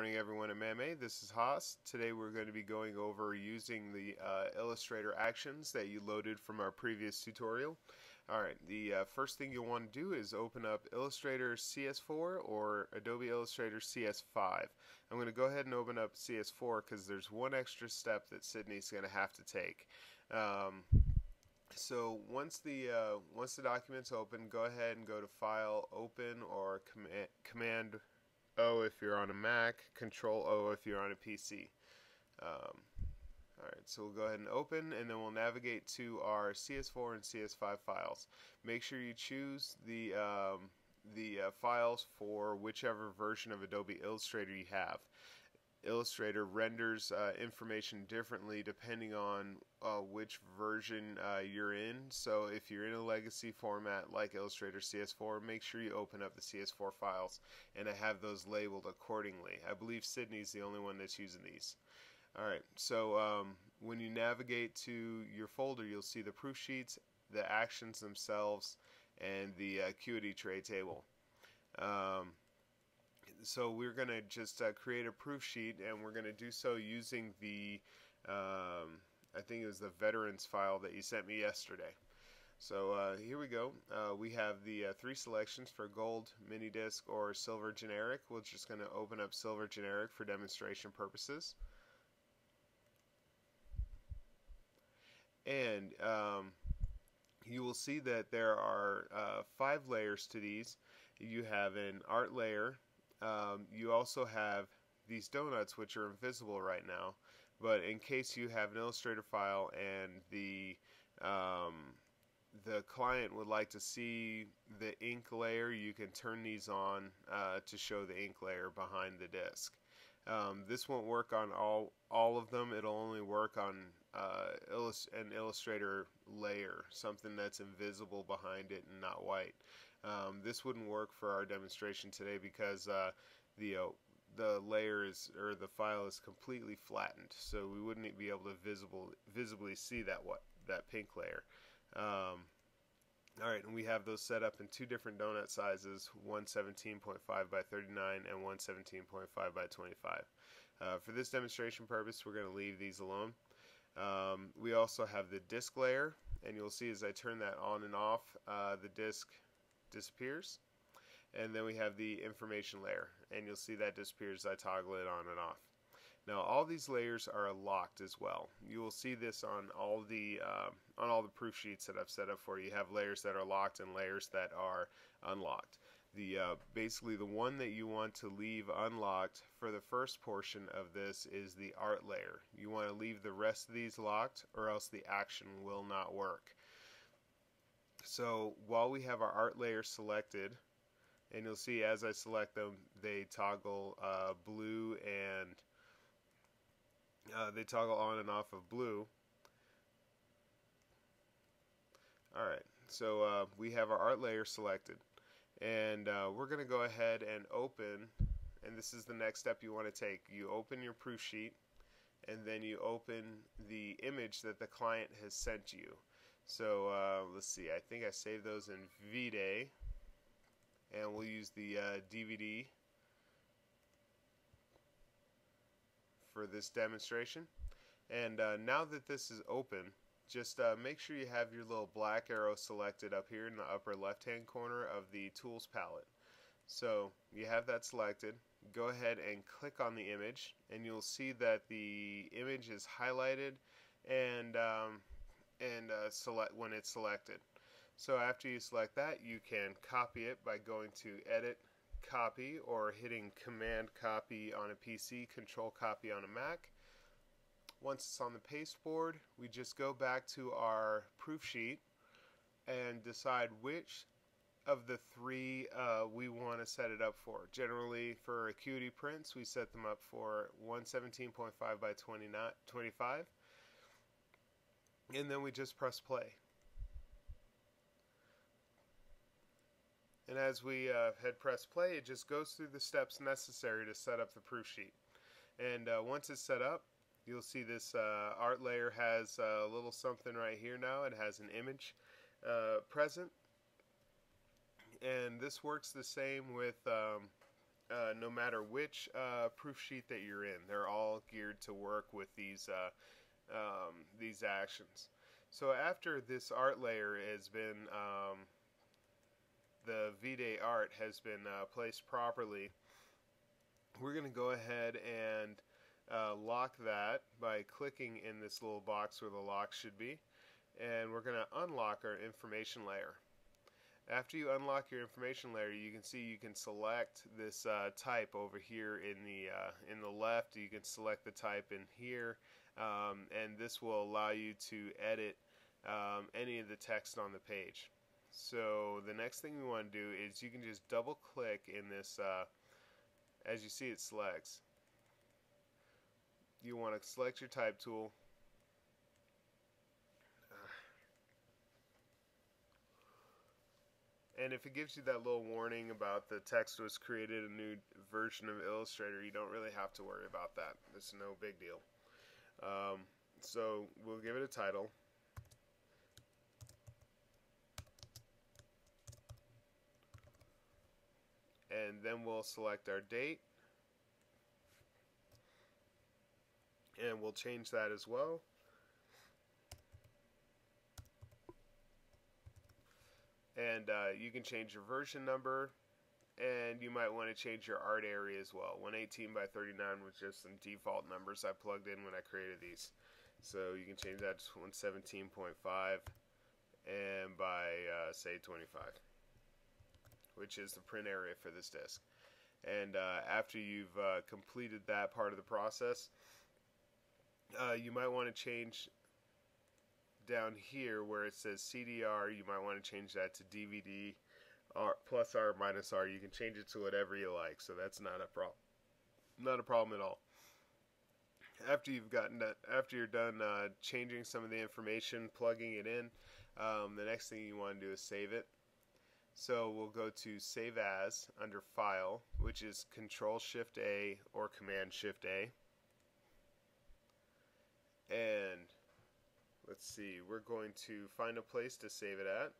morning everyone at MAME. This is Haas. Today we're going to be going over using the Illustrator actions that you loaded from our previous tutorial. Alright, the first thing you'll want to do is open up Illustrator CS4 or Adobe Illustrator CS5. I'm going to go ahead and open up CS4 because there's one extra step that Sydney's going to have to take. So once the document's open, go ahead and go to File, Open, or Command O if you're on a Mac, Control O if you're on a PC. Alright, so we'll go ahead and open, and then we'll navigate to our CS4 and CS5 files. Make sure you choose the files for whichever version of Adobe Illustrator you have. Illustrator renders information differently depending on which version you're in. So if you're in a legacy format like Illustrator CS4, make sure you open up the CS4 files and I have those labeled accordingly. I believe Sydney's the only one that's using these. Alright, so when you navigate to your folder, you'll see the proof sheets, the actions themselves, and the acuity tray table. So we're going to just create a proof sheet, and we're going to do so using the, I think it was the veterans file that you sent me yesterday. So here we go. We have the three selections for gold, mini disc, or silver generic. We're just going to open up silver generic for demonstration purposes. And you will see that there are 5 layers to these. You have an art layer. You also have these donuts, which are invisible right now, but in case you have an Illustrator file and the client would like to see the ink layer, you can turn these on to show the ink layer behind the disk. This won't work on all of them. It'll only work on an Illustrator layer, something that's invisible behind it and not white. This wouldn't work for our demonstration today because the layer is, or the file is completely flattened, so we wouldn't be able to visibly see that pink layer. Alright, and we have those set up in 2 different donut sizes, 117.5 by 39 and 117.5 by 25. For this demonstration purpose, we're going to leave these alone. We also have the disk layer, and you'll see as I turn that on and off, the disk disappears. And then we have the information layer, and you'll see that disappears as I toggle it on and off. Now all these layers are locked as well. You will see this on all the proof sheets that I've set up for you. You have layers that are locked and layers that are unlocked. Basically the one that you want to leave unlocked for the first portion of this is the art layer. You want to leave the rest of these locked, or else the action will not work. So while we have our art layer selected, and you'll see as I select them, they toggle blue, and they toggle on and off of blue. Alright, so we have our art layer selected, and we're going to go ahead and open, and this is the next step you want to take. You open your proof sheet, and then you open the image that the client has sent you. So let's see, I think I saved those in V-Day, and we'll use the DVD for this demonstration. And now that this is open, just make sure you have your little black arrow selected up here in the upper left hand corner of the tools palette. So you have that selected. Go ahead and click on the image, and you'll see that the image is highlighted and select when it's selected. So after you select that, you can copy it by going to Edit, Copy, or hitting Command Copy on a PC, Control Copy on a Mac. Once it's on the pasteboard, we just go back to our proof sheet and decide which of the 3 we want to set it up for. Generally, for acuity prints, we set them up for 117.5 by 25, and then we just press play. And as we had pressed play, it just goes through the steps necessary to set up the proof sheet. And once it's set up, you'll see this art layer has a little something right here now. It has an image present. And this works the same with no matter which proof sheet that you're in. They're all geared to work with these actions. So after this art layer has been, the V-Day art has been placed properly, we're going to go ahead and lock that by clicking in this little box where the lock should be, and we're going to unlock our information layer. After you unlock your information layer, you can see you can select this type over here in the left. You can select the type in here, and this will allow you to edit any of the text on the page. So the next thing we want to do is you can just double click in this, as you see it selects. You want to select your type tool. And if it gives you that little warning about the text was created a new version of Illustrator, you don't really have to worry about that. It's no big deal. So we'll give it a title. And then we'll select our date. And we'll change that as well. And you can change your version number, and you might want to change your art area as well. 118 by 39 was just some default numbers I plugged in when I created these. So you can change that to 117.5 and by say 25, which is the print area for this disc. And after you've completed that part of the process, you might want to change down here where it says CDR. You might want to change that to DVD R plus R minus R. You can change it to whatever you like, so that's not a problem at all. After you're done changing some of the information, plugging it in, the next thing you want to do is save it. So we'll go to Save As under File, which is Control-Shift-A or Command-Shift-A. And let's see, we're going to find a place to save it at.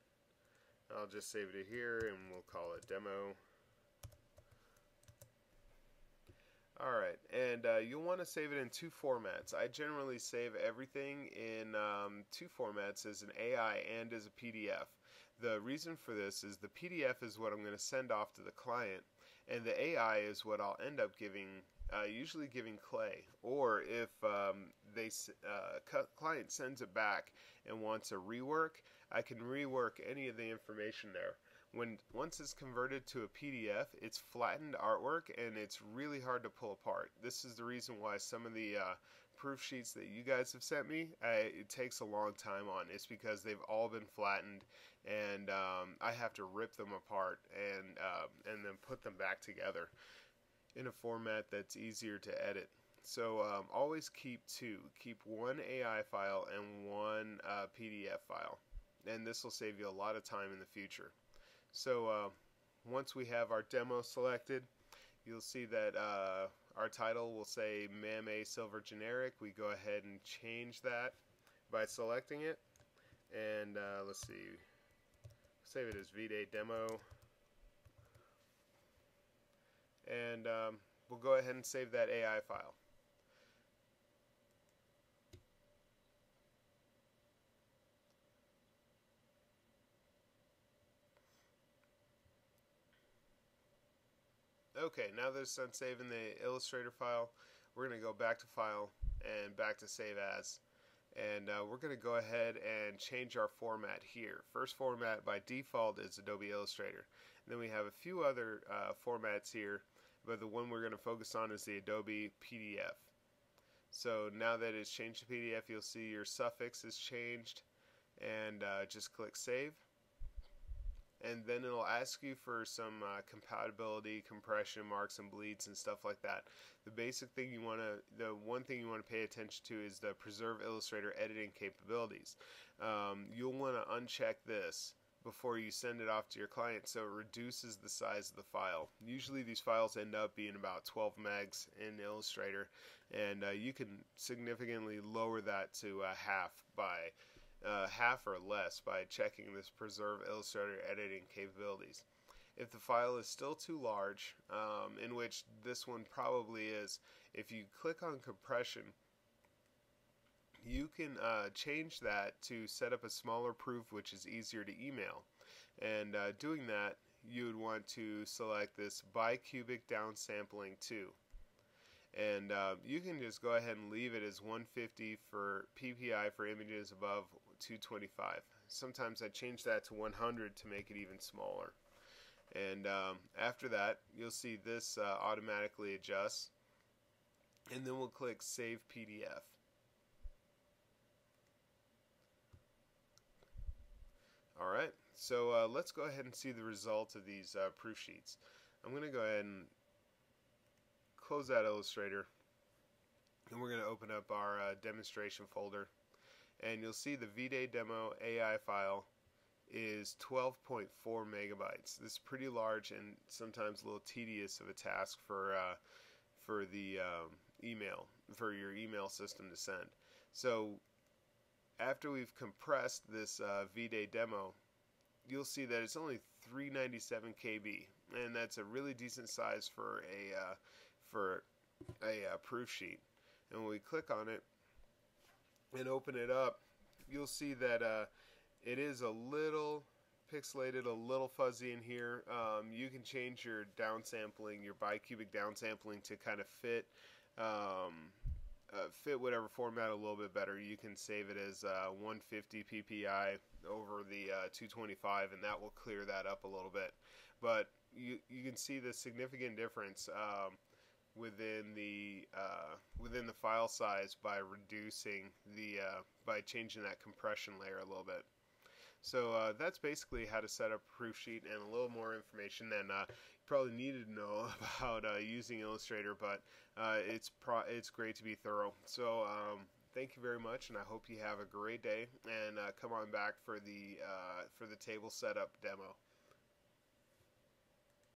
I'll just save it here and we'll call it Demo. Alright, and you'll want to save it in two formats. I generally save everything in two formats, as an AI and as a PDF. The reason for this is the PDF is what I'm going to send off to the client, and the AI is what I'll end up giving, usually giving Clay. Or if client sends it back and wants a rework, I can rework any of the information there. Once it's converted to a PDF, it's flattened artwork and it's really hard to pull apart. This is the reason why some of the proof sheets that you guys have sent me, it takes a long time on. It's because they've all been flattened, and I have to rip them apart and then put them back together in a format that's easier to edit. So always keep two. Keep one AI file and one PDF file, and this will save you a lot of time in the future. So once we have our demo selected, you'll see that our title will say MAME Silver Generic. We go ahead and change that by selecting it, and let's see, save it as V-Day Demo, and we'll go ahead and save that AI file. Okay, now that it's done saving the Illustrator file, we're going to go back to File and back to Save As. And we're going to go ahead and change our format here. First format by default is Adobe Illustrator. And then we have a few other formats here, but the one we're going to focus on is the Adobe PDF. So now that it's changed to PDF, you'll see your suffix is changed, and just click Save. And then it'll ask you for some compatibility, compression, marks and bleeds, and stuff like that. The basic thing the one thing you want to pay attention to is the Preserve Illustrator editing capabilities. You'll want to uncheck this before you send it off to your client, so it reduces the size of the file. Usually these files end up being about 12 megs in Illustrator, and you can significantly lower that to half or less by checking this Preserve Illustrator editing capabilities. If the file is still too large, in which this one probably is, if you click on compression, you can change that to set up a smaller proof which is easier to email. And doing that, you would want to select this bicubic downsampling 2. And you can just go ahead and leave it as 150 for PPI for images above 225. Sometimes I change that to 100 to make it even smaller. And after that, you'll see this automatically adjusts. And then we'll click Save PDF. Alright, so let's go ahead and see the result of these proof sheets. I'm going to go ahead and close that Illustrator, and we're going to open up our demonstration folder, and you'll see the VDay demo AI file is 12.4 megabytes. This is pretty large and sometimes a little tedious of a task for the for your email system to send. So after we've compressed this VDay demo, you'll see that it's only 397 KB, and that's a really decent size for a proof sheet. And when we click on it and open it up, you'll see that it is a little pixelated, a little fuzzy in here. You can change your downsampling, your bicubic downsampling, to kind of fit whatever format a little bit better. You can save it as 150 PPI over the 225, and that will clear that up a little bit. But you can see the significant difference within the file size by reducing by changing that compression layer a little bit. So that's basically how to set up a proof sheet, and a little more information than you probably needed to know about using Illustrator, but it's great to be thorough. So thank you very much, and I hope you have a great day, and come on back for the table setup demo.